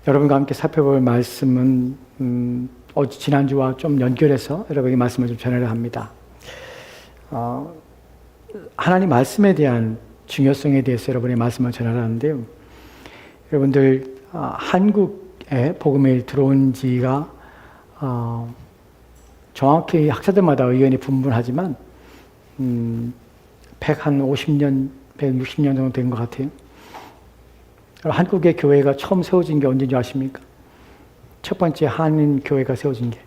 여러분과 함께 살펴볼 말씀은 지난주와 좀 연결해서 여러분에게 말씀을 좀 전하려 합니다. 하나님 말씀에 대한 중요성에 대해서 여러분의 말씀을 전하려 하는데요. 여러분들 한국에 복음이 들어온 지가 정확히 학자들마다 의견이 분분하지만 150년, 160년 정도 된 것 같아요. 한국의 교회가 처음 세워진 게 언제인지 아십니까? 첫 번째 한인 교회가 세워진 게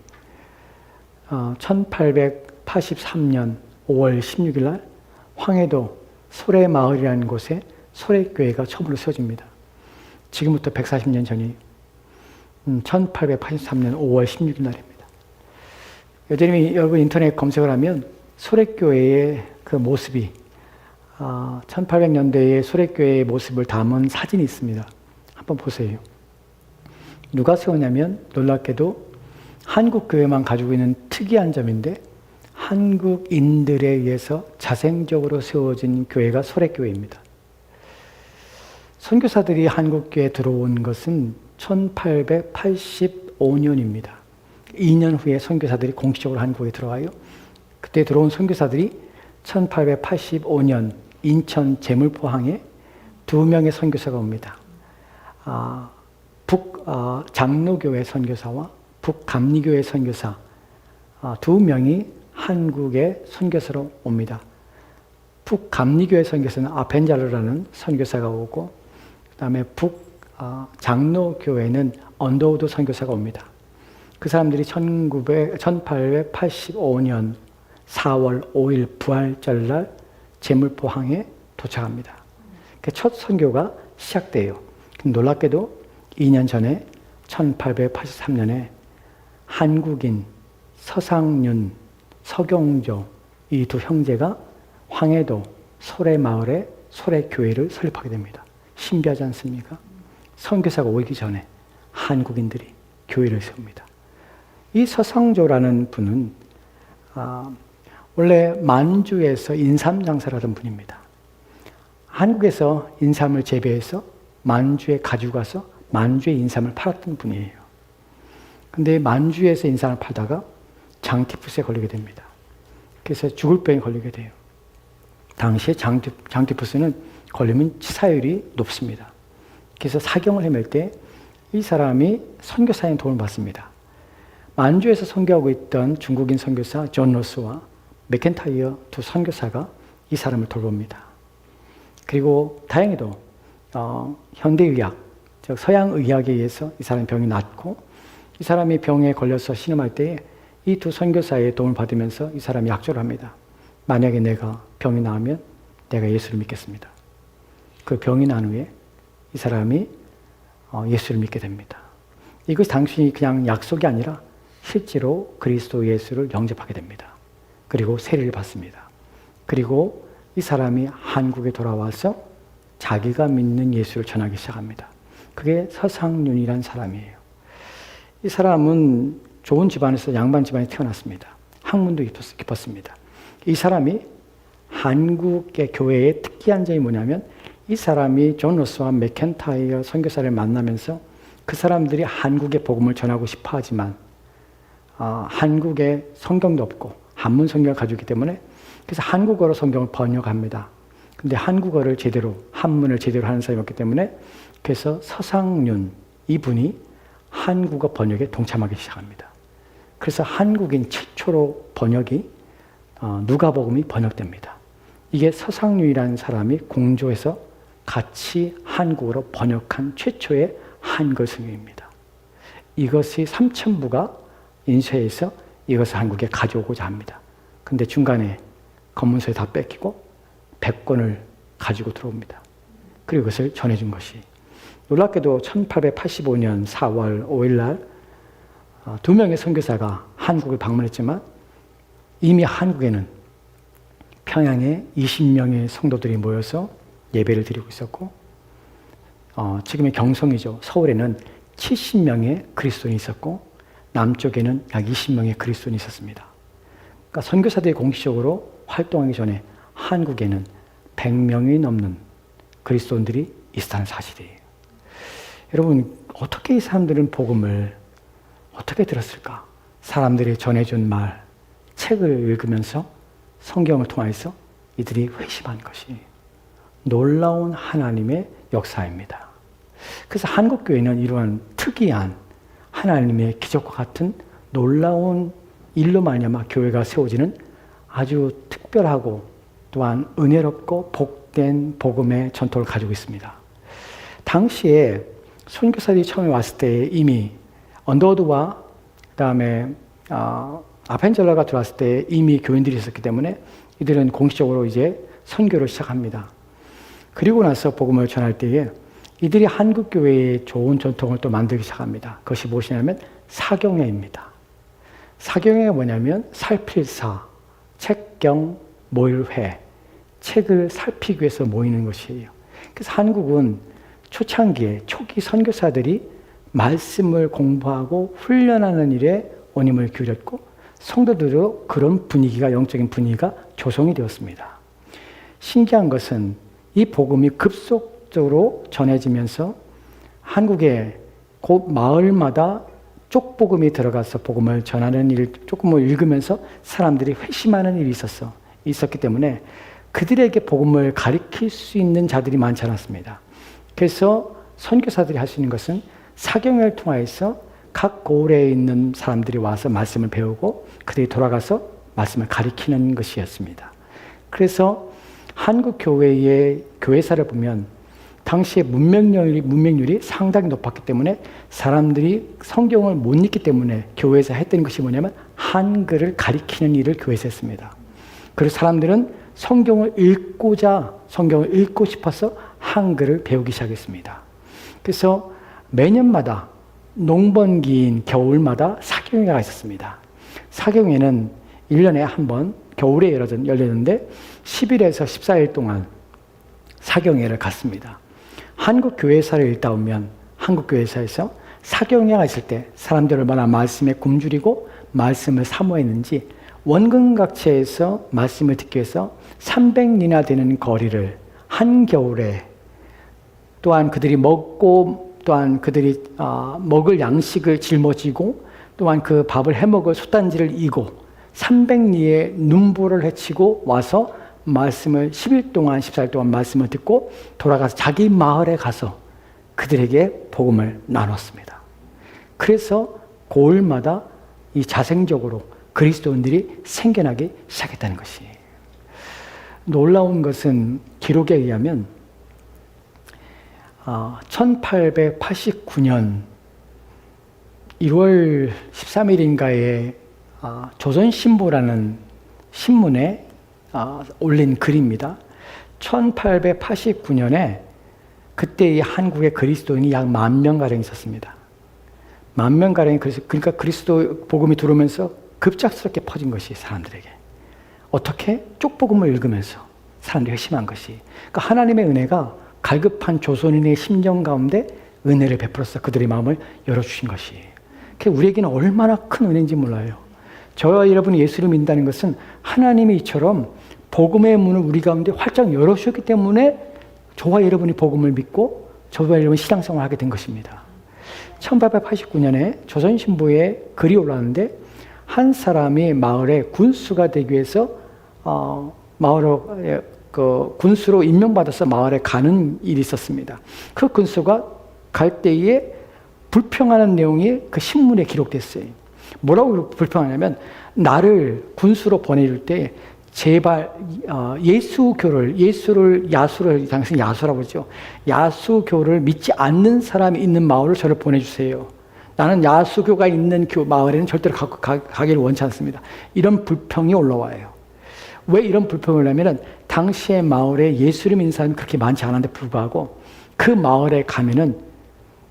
1883년 5월 16일 날 황해도 소래마을이라는 곳에 소래교회가 처음으로 세워집니다. 지금부터 140년 전이 1883년 5월 16일 날입니다. 여전히 여러분 인터넷 검색을 하면 소래교회의 그 모습이 1800년대의 소래교회의 모습을 담은 사진이 있습니다. 한번 보세요. 누가 세우냐면 놀랍게도 한국교회만 가지고 있는 특이한 점인데 한국인들에 의해서 자생적으로 세워진 교회가 소래교회입니다. 선교사들이 한국교회에 들어온 것은 1885년입니다. 2년 후에 선교사들이 공식적으로 한국에 들어와요. 그때 들어온 선교사들이 1885년 인천 제물포항에 2명의 선교사가 옵니다. 장로교회 선교사와 북감리교회 선교사 2명이 한국에 선교사로 옵니다. 북감리교회 선교사는 아펜자르라는 선교사가 오고 그 다음에 장로교회는 언더우드 선교사가 옵니다. 그 사람들이 1885년 4월 5일 부활절날 제물포항에 도착합니다. 첫 선교가 시작돼요. 놀랍게도 2년 전에 1883년에 한국인 서상윤, 서경조 이 두 형제가 황해도 소래마을에 소래교회를 설립하게 됩니다. 신비하지 않습니까? 선교사가 오기 전에 한국인들이 교회를 세웁니다. 이 서상조라는 분은 원래 만주에서 인삼 장사를 하던 분입니다. 한국에서 인삼을 재배해서 만주에 가져가서 만주에 인삼을 팔았던 분이에요. 근데 만주에서 인삼을 팔다가 장티푸스에 걸리게 됩니다. 그래서 죽을 병에 걸리게 돼요. 당시에 장티푸스는 걸리면 치사율이 높습니다. 그래서 사경을 헤맬 때 이 사람이 선교사의 도움을 받습니다. 만주에서 선교하고 있던 중국인 선교사 존 로스와 맥켄타이어 두 선교사가 이 사람을 돌봅니다. 그리고 다행히도 현대의학, 즉 서양의학에 의해서 이 사람의 병이 낫고 이 사람이 병에 걸려서 신음할 때에 이 두 선교사의 도움을 받으면서 이 사람이 약조를 합니다. 만약에 내가 병이 나으면 내가 예수를 믿겠습니다. 그 병이 난 후에 이 사람이 예수를 믿게 됩니다. 이것이 당신이 그냥 약속이 아니라 실제로 그리스도 예수를 영접하게 됩니다. 그리고 세례를 받습니다. 그리고 이 사람이 한국에 돌아와서 자기가 믿는 예수를 전하기 시작합니다. 그게 서상윤이라는 사람이에요. 이 사람은 좋은 집안에서 양반 집안에 태어났습니다. 학문도 깊었습니다. 이 사람이 한국의 교회의 특이한 점이 뭐냐면 이 사람이 존 로스와 맥켄타이어 선교사를 만나면서 그 사람들이 한국의 복음을 전하고 싶어 하지만 한국에 성경도 없고 한문 성경을 가지고 있기 때문에 그래서 한국어로 성경을 번역합니다. 근데 한국어를 제대로, 한문을 제대로 하는 사람이 없기 때문에 그래서 서상윤 이분이 한국어 번역에 동참하기 시작합니다. 그래서 한국인 최초로 번역이 누가복음이 번역됩니다. 이게 서상윤이라는 사람이 공조해서 같이 한국어로 번역한 최초의 한글 성경입니다. 이것이 삼천부가 인쇄해서 이것을 한국에 가져오고자 합니다. 근데 중간에 검문소에 다 뺏기고 100권을 가지고 들어옵니다. 그리고 이것을 전해준 것이 놀랍게도 1885년 4월 5일 날 2명의 선교사가 한국을 방문했지만 이미 한국에는 평양에 20명의 성도들이 모여서 예배를 드리고 있었고 지금의 경성이죠. 서울에는 70명의 그리스도인이 있었고 남쪽에는 약 20명의 그리스도인이 있었습니다. 그러니까 선교사들이 공식적으로 활동하기 전에 한국에는 100명이 넘는 그리스도인들이 있었다는 사실이에요. 여러분, 어떻게 이 사람들은 복음을 어떻게 들었을까? 사람들이 전해준 말, 책을 읽으면서 성경을 통해서 이들이 회심한 것이 놀라운 하나님의 역사입니다. 그래서 한국교회는 이러한 특이한 하나님의 기적과 같은 놀라운 일로 말미암아 교회가 세워지는 아주 특별하고 또한 은혜롭고 복된 복음의 전통을 가지고 있습니다. 당시에 선교사들이 처음에 왔을 때 이미 언더우드와 그다음에 아펜젤러가 들어왔을 때 이미 교인들이 있었기 때문에 이들은 공식적으로 이제 선교를 시작합니다. 그리고 나서 복음을 전할 때에 이들이 한국 교회의 좋은 전통을 또 만들기 시작합니다. 그것이 무엇이냐면 사경회입니다. 사경회가 뭐냐면 살필사, 책경, 모일회, 책을 살피기 위해서 모이는 것이에요. 그래서 한국은 초창기에 초기 선교사들이 말씀을 공부하고 훈련하는 일에 원임을 기울였고 성도들로 그런 분위기가 영적인 분위기가 조성이 되었습니다. 신기한 것은 이 복음이 급속도로 전해지면서 한국의 곧 마을마다 쪽복음이 들어가서 복음을 전하는 일, 조금을 읽으면서 사람들이 회심하는 일이 있었기 때문에 그들에게 복음을 가르칠 수 있는 자들이 많지 않았습니다. 그래서 선교사들이 할 수 있는 것은 사경회를 통해서 각 고을에 있는 사람들이 와서 말씀을 배우고 그들이 돌아가서 말씀을 가르치는 것이었습니다. 그래서 한국 교회의 교회사를 보면 당시에 문맹률이 상당히 높았기 때문에 사람들이 성경을 못 읽기 때문에 교회에서 했던 것이 뭐냐면 한글을 가리키는 일을 교회에서 했습니다. 그래서 사람들은 성경을 읽고 싶어서 한글을 배우기 시작했습니다. 그래서 매년마다 농번기인 겨울마다 사경회가 있었습니다. 사경회는 1년에 한 번 겨울에 열렸는데 10일에서 14일 동안 사경회를 갔습니다. 한국 교회사를 읽다 보면 한국 교회사에서 사경회가 있을 때 사람들이 얼마나 말씀에 굶주리고 말씀을 사모했는지 원근각체에서 말씀을 듣기 위해서 300리나 되는 거리를 한겨울에 또한 그들이 먹을 양식을 짊어지고 또한 그 밥을 해먹을 솥단지를 이고 300리의 눈보를 헤치고 와서 말씀을 10일 동안 14일 동안 말씀을 듣고 돌아가서 자기 마을에 가서 그들에게 복음을 나눴습니다. 그래서 고을마다 이 자생적으로 그리스도인들이 생겨나기 시작했다는 것이에요. 놀라운 것은 기록에 의하면 1889년 1월 13일인가에 조선신보라는 신문에 올린 글입니다. 1889년에 그때 이 한국의 그리스도인이 약 10,000명가량 있었습니다. 10,000명가량이 그러니까 그리스도 복음이 들어오면서 급작스럽게 퍼진 것이 사람들에게. 어떻게? 쪽복음을 읽으면서 사람들이 회심한 것이. 그러니까 하나님의 은혜가 갈급한 조선인의 심정 가운데 은혜를 베풀어서 그들의 마음을 열어주신 것이. 그게 우리에게는 얼마나 큰 은혜인지 몰라요. 저와 여러분이 예수를 믿는다는 것은 하나님이 이처럼 복음의 문을 우리 가운데 활짝 열어주셨기 때문에 저와 여러분이 복음을 믿고 저와 여러분이 신앙생활을 하게 된 것입니다. 1889년에 조선신보에 글이 올라왔는데 한 사람이 마을에 군수가 되기 위해서 군수로 임명받아서 마을에 가는 일이 있었습니다. 그 군수가 갈 때에 불평하는 내용이 그 신문에 기록됐어요. 뭐라고 불평하냐면 나를 군수로 보내줄 때 제발 예수를 당신 야수라고 그러죠. 야수교를 믿지 않는 사람이 있는 마을로 저를 보내주세요. 나는 야수교가 있는 마을에는 절대로 가기를 원치 않습니다. 이런 불평이 올라와요. 왜 이런 불평을 하냐면 당시의 마을에 예수를 믿는 사람이 그렇게 많지 않은데 불구하고 그 마을에 가면은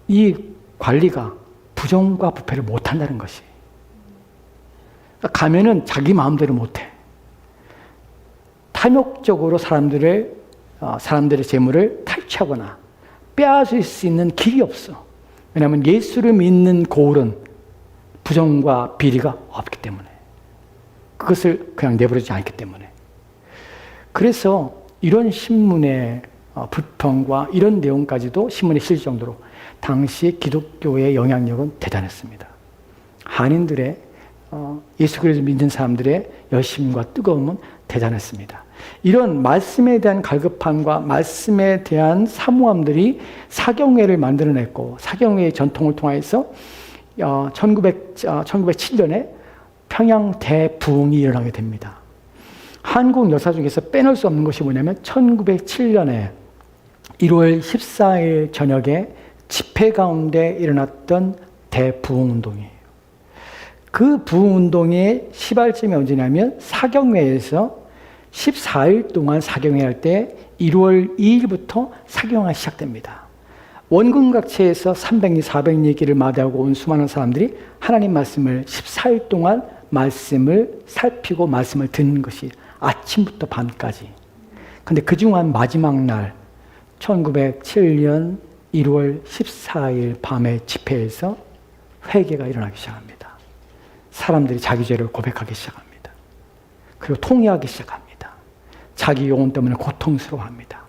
이 관리가 부정과 부패를 못한다는 것이. 그러니까 가면은 자기 마음대로 못해. 탐욕적으로 사람들의 재물을 탈취하거나 빼앗을 수 있는 길이 없어. 왜냐하면 예수를 믿는 고을은 부정과 비리가 없기 때문에. 그것을 그냥 내버리지 않기 때문에. 그래서 이런 신문에 불평과 이런 내용까지도 신문에 실릴 정도로 당시 기독교의 영향력은 대단했습니다. 한인들의 예수 그리스도를 믿는 사람들의 열심과 뜨거움은 대단했습니다. 이런 말씀에 대한 갈급함과 말씀에 대한 사모함들이 사경회를 만들어냈고 사경회의 전통을 통해서 1907년에 평양 대부흥이 일어나게 됩니다. 한국 역사 중에서 빼놓을 수 없는 것이 뭐냐면 1907년에 1월 14일 저녁에 집회 가운데 일어났던 대부흥운동이에요. 그 부흥운동의 시발점이 언제냐면 사경회에서 14일 동안 사경회할 때 1월 2일부터 사경회가 시작됩니다. 원근각체에서 300리, 400리길을 마다하고 온 수많은 사람들이 하나님 말씀을 14일 동안 말씀을 살피고 말씀을 듣는 것이 아침부터 밤까지. 근데 그중 한 마지막 날 1907년 1월 14일 밤의 집회에서 회개가 일어나기 시작합니다. 사람들이 자기 죄를 고백하기 시작합니다. 그리고 통회하기 시작합니다. 자기 영혼 때문에 고통스러워합니다.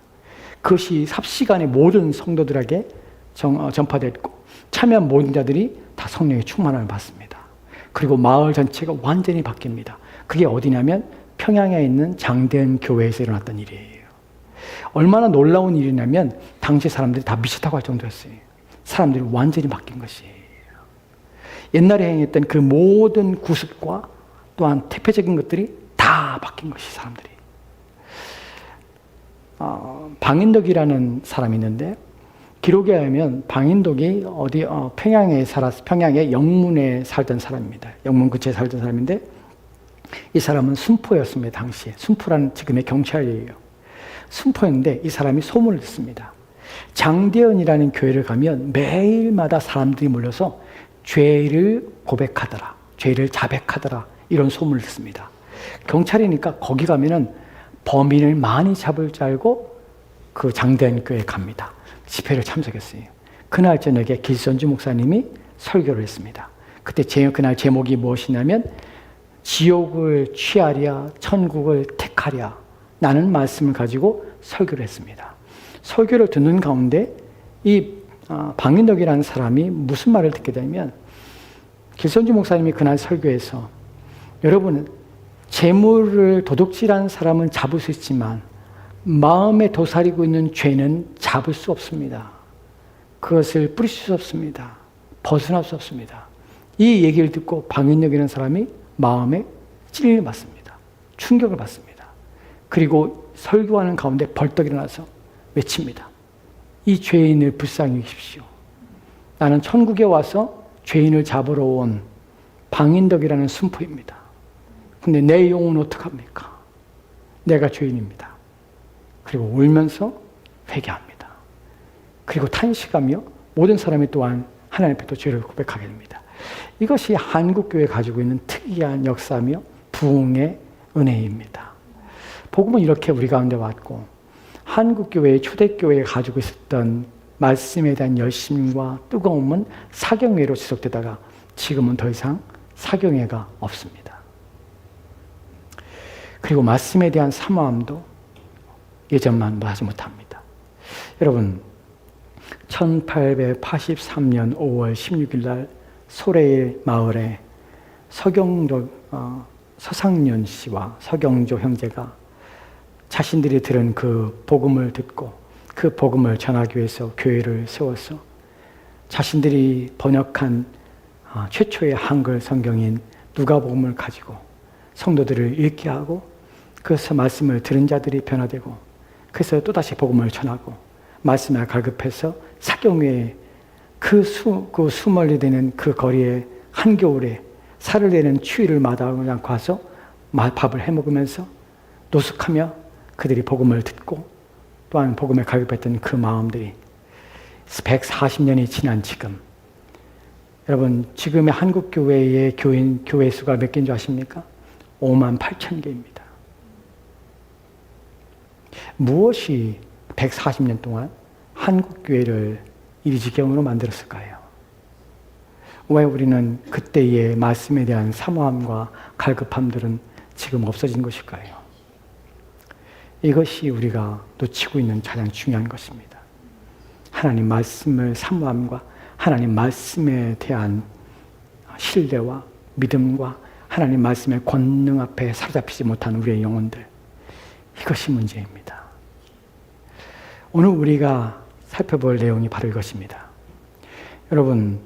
그것이 삽시간에 모든 성도들에게 전파됐고 참여한 모든 자들이 다 성령의 충만함을 받습니다. 그리고 마을 전체가 완전히 바뀝니다. 그게 어디냐면 평양에 있는 장대현 교회에서 일어났던 일이에요. 얼마나 놀라운 일이냐면 당시 사람들이 다 미쳤다고 할 정도였어요. 사람들이 완전히 바뀐 것이에요. 옛날에 행했던 그 모든 구습과 또한 태폐적인 것들이 다 바뀐 것이 사람들이. 방인덕이라는 사람이 있는데 기록에 의하면 방인덕이 평양의 영문에 살던 사람입니다. 영문 근처에 살던 사람인데 이 사람은 순포였습니다. 당시에 순포라는 지금의 경찰이에요. 순포였는데 이 사람이 소문을 듣습니다. 장대현이라는 교회를 가면 매일마다 사람들이 몰려서 죄를 고백하더라, 죄를 자백하더라 이런 소문을 듣습니다. 경찰이니까 거기 가면은 범인을 많이 잡을 줄 알고 그 장대현 교회에 갑니다. 집회를 참석했어요. 그날 저녁에 길선주 목사님이 설교를 했습니다. 그때 그날 제목이 무엇이냐면 지옥을 취하랴 천국을 택하랴 라는 말씀을 가지고 설교를 했습니다. 설교를 듣는 가운데 이 방인덕이라는 사람이 무슨 말을 듣게 되면 길선주 목사님이 그날 설교에서 여러분 재물을 도둑질하는 사람은 잡을 수 있지만 마음에 도사리고 있는 죄는 잡을 수 없습니다. 그것을 뿌리칠 수 없습니다. 벗어날 수 없습니다. 이 얘기를 듣고 방인덕이라는 사람이 마음에 찔림을 받습니다. 충격을 받습니다. 그리고 설교하는 가운데 벌떡 일어나서 외칩니다. 이 죄인을 불쌍히 여기십시오. 나는 천국에 와서 죄인을 잡으러 온 방인덕이라는 순포입니다. 근데 내 영혼은 어떡합니까? 내가 죄인입니다. 그리고 울면서 회개합니다. 그리고 탄식하며 모든 사람이 또한 하나님 앞에 또 죄를 고백하게 됩니다. 이것이 한국교회가 가지고 있는 특이한 역사며 부흥의 은혜입니다. 복음은 이렇게 우리 가운데 왔고 한국교회의 초대교회가 가지고 있었던 말씀에 대한 열심과 뜨거움은 사경회로 지속되다가 지금은 더 이상 사경회가 없습니다. 그리고 말씀에 대한 사모함도 예전만 하지 못합니다. 여러분 1883년 5월 16일 날 소래일 마을에 서상년 씨와 서경조 형제가 자신들이 들은 그 복음을 듣고 그 복음을 전하기 위해서 교회를 세워서 자신들이 번역한 최초의 한글 성경인 누가복음을 가지고 성도들을 읽게 하고 그래서 말씀을 들은 자들이 변화되고 그래서 또다시 복음을 전하고 말씀을 갈급해서 사경회에 그 수멀리 되는 그 거리에 한겨울에 살을 내는 추위를 마다하지 않고 와서 밥을 해먹으면서 노숙하며 그들이 복음을 듣고 또한 복음에 갈급했던 그 마음들이 140년이 지난 지금 여러분 지금의 한국교회의 교회 수가 몇 개인 줄 아십니까? 58,000개입니다. 무엇이 140년 동안 한국교회를 이리지경으로 만들었을까요? 왜 우리는 그때의 말씀에 대한 사모함과 갈급함들은 지금 없어진 것일까요? 이것이 우리가 놓치고 있는 가장 중요한 것입니다. 하나님 말씀을 사모함과 하나님 말씀에 대한 신뢰와 믿음과 하나님 말씀의 권능 앞에 사로잡히지 못한 우리의 영혼들, 이것이 문제입니다. 오늘 우리가 살펴볼 내용이 바로 이것입니다. 여러분,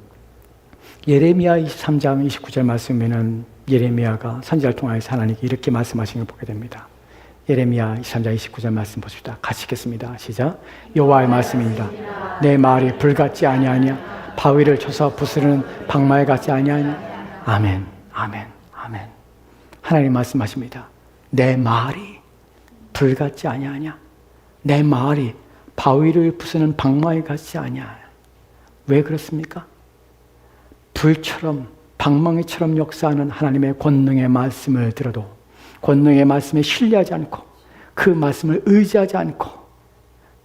예레미야 23장 29절 말씀에는 예레미야가 선지자를 통하여서 하나님께 이렇게 말씀하시는 걸 보게 됩니다. 예레미야 23장 29절 말씀 보십시다. 같이 읽겠습니다. 시작. 여호와의 말씀이니라. 내 말이 불같지 아니하냐? 바위를 쳐서 부수는 방마에 같지 아니하냐? 아멘, 아멘, 아멘. 하나님 말씀하십니다. 내 말이 불같지 아니하냐? 내 말이 바위를 부수는 방마에 같지 아니하냐? 왜 그렇습니까? 불처럼 방망이처럼 역사하는 하나님의 권능의 말씀을 들어도 권능의 말씀에 신뢰하지 않고 그 말씀을 의지하지 않고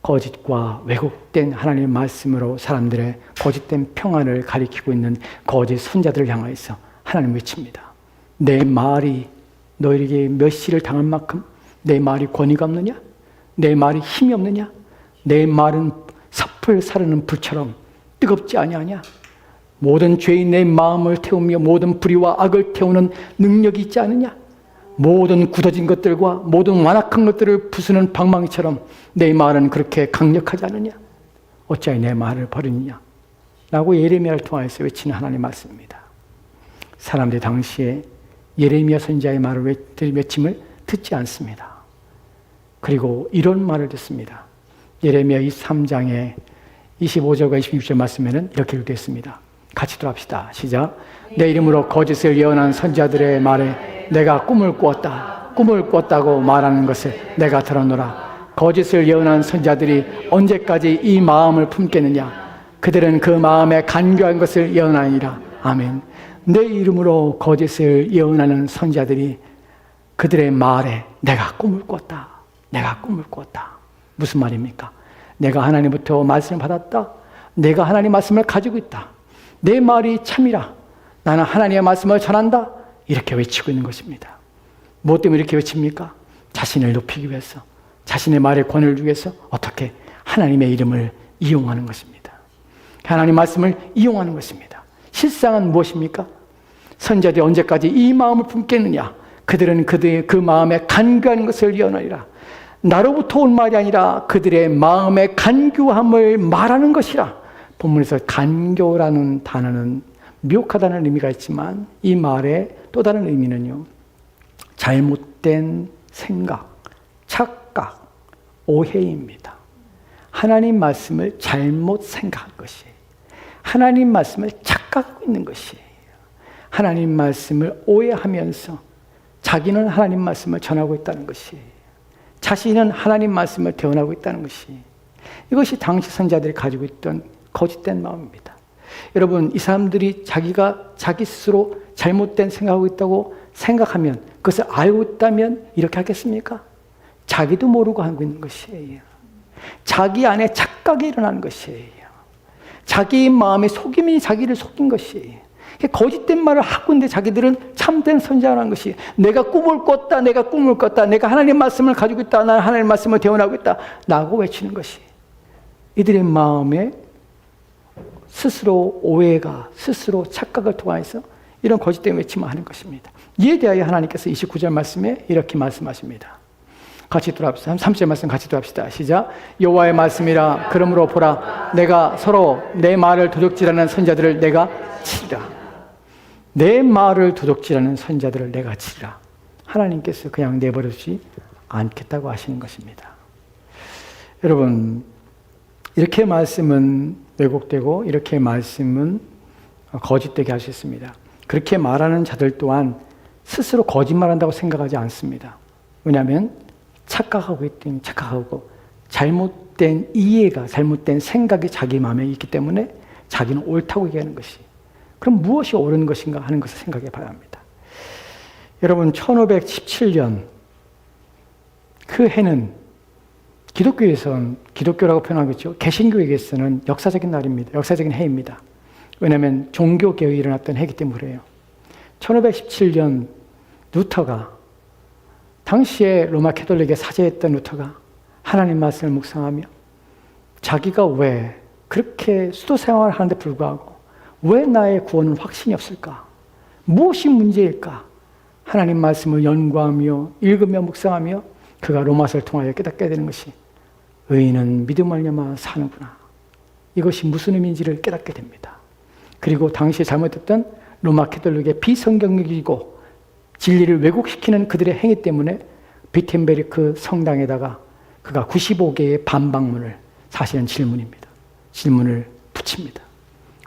거짓과 왜곡된 하나님의 말씀으로 사람들의 거짓된 평안을 가리키고 있는 거짓 선자들을 향하여서 하나님 외칩니다. 내 말이 너에게 멸시를 당할 만큼 내 말이 권위가 없느냐? 내 말이 힘이 없느냐? 내 말은 섭을 사르는 불처럼 뜨겁지 아니하냐? 모든 죄인 내 마음을 태우며 모든 불의와 악을 태우는 능력이 있지 않느냐? 모든 굳어진 것들과 모든 완악한 것들을 부수는 방망이처럼 내 말은 그렇게 강력하지 않느냐? 어찌하여 내 말을 버리느냐? 라고 예레미야를 통하여서 외치는 하나님의 말씀입니다. 사람들이 당시에 예레미야 선지자의 말을 외침을 듣지 않습니다. 그리고 이런 말을 듣습니다. 예레미야 23장의 25절과 26절 말씀에는 이렇게 되어 있습니다. 같이 들어갑시다. 시작. 내 이름으로 거짓을 예언한 선지자들의 말에 내가 꿈을 꾸었다. 꿈을 꾸었다고 말하는 것을 내가 들었노라. 거짓을 예언한 선지자들이 언제까지 이 마음을 품겠느냐? 그들은 그 마음에 간교한 것을 예언하니라. 아멘. 내 이름으로 거짓을 예언하는 선지자들이 그들의 말에 내가 꿈을 꾸었다. 내가 꿈을 꾸었다. 무슨 말입니까? 내가 하나님부터 말씀을 받았다. 내가 하나님 말씀을 가지고 있다. 내 말이 참이라. 나는 하나님의 말씀을 전한다. 이렇게 외치고 있는 것입니다. 무엇 때문에 이렇게 외칩니까? 자신을 높이기 위해서, 자신의 말에 권위를 주기 위해서 어떻게 하나님의 이름을 이용하는 것입니다. 하나님 말씀을 이용하는 것입니다. 실상은 무엇입니까? 선지자들이 언제까지 이 마음을 품겠느냐? 그들은 그들의 그 마음에 간교하는 것을 예언하리라. 나로부터 온 말이 아니라 그들의 마음의 간교함을 말하는 것이라. 본문에서 간교라는 단어는 미혹하다는 의미가 있지만 이 말의 또 다른 의미는요, 잘못된 생각, 착각, 오해입니다. 하나님 말씀을 잘못 생각한 것이에요. 하나님 말씀을 착각하고 있는 것이에요. 하나님 말씀을 오해하면서 자기는 하나님 말씀을 전하고 있다는 것이에요. 자신은 하나님 말씀을 대언하고 있다는 것이, 이것이 당시 선지자들이 가지고 있던 거짓된 마음입니다. 여러분, 이 사람들이 자기가 자기 스스로 잘못된 생각하고 있다고 생각하면, 그것을 알고 있다면 이렇게 하겠습니까? 자기도 모르고 하고 있는 것이에요. 자기 안에 착각이 일어나는 것이에요. 자기 마음의 속임이 자기를 속인 것이에요. 거짓된 말을 하고 있는데 자기들은 참된 선지자라는 것이, 내가 꿈을 꿨다, 내가 꿈을 꿨다, 내가 하나님 말씀을 가지고 있다, 나는 하나님 말씀을 대언하고 있다 라고 외치는 것이, 이들의 마음에 스스로 오해가, 스스로 착각을 통해서 이런 거짓된 외침을 하는 것입니다. 이에 대하여 하나님께서 29절 말씀에 이렇게 말씀하십니다. 같이 돌아봅시다. 3절 말씀 같이 돌아봅시다. 시작. 여호와의 말씀이라. 그러므로 보라, 내가 서로 내 말을 도둑질하는 선지자들을 내가 치리라. 내 말을 도둑질하는 선지자들을 내가 치리라. 하나님께서 그냥 내버려두지 않겠다고 하시는 것입니다. 여러분, 이렇게 말씀은 왜곡되고 이렇게 말씀은 거짓되게 하셨습니다. 그렇게 말하는 자들 또한 스스로 거짓말한다고 생각하지 않습니다. 왜냐하면 착각하고 있더니 착각하고 잘못된 이해가, 잘못된 생각이 자기 마음에 있기 때문에 자기는 옳다고 얘기하는 것이, 그럼 무엇이 옳은 것인가 하는 것을 생각해 봐야 합니다. 여러분, 1517년 그 해는 기독교에서는, 기독교라고 표현하겠죠, 개신교에게서는 역사적인 날입니다. 역사적인 해입니다. 왜냐하면 종교개혁이 일어났던 해이기 때문에 그래요. 1517년 루터가 당시에 로마 캐톨릭에 사제했던 루터가 하나님 말씀을 묵상하며 자기가 왜 그렇게 수도 생활을 하는데 불구하고 왜 나의 구원은 확신이 없을까? 무엇이 문제일까? 하나님 말씀을 연구하며 읽으며 묵상하며 그가 로마서를 통하여 깨닫게 되는 것이 의인은 믿음 말미암아 사는구나. 이것이 무슨 의미인지를 깨닫게 됩니다. 그리고 당시에 잘못했던 로마 캐톨릭의 비성경적이고 진리를 왜곡시키는 그들의 행위 때문에 비텐베르크 성당에다가 그가 95개의 반박문을, 사실은 질문입니다. 질문을 붙입니다.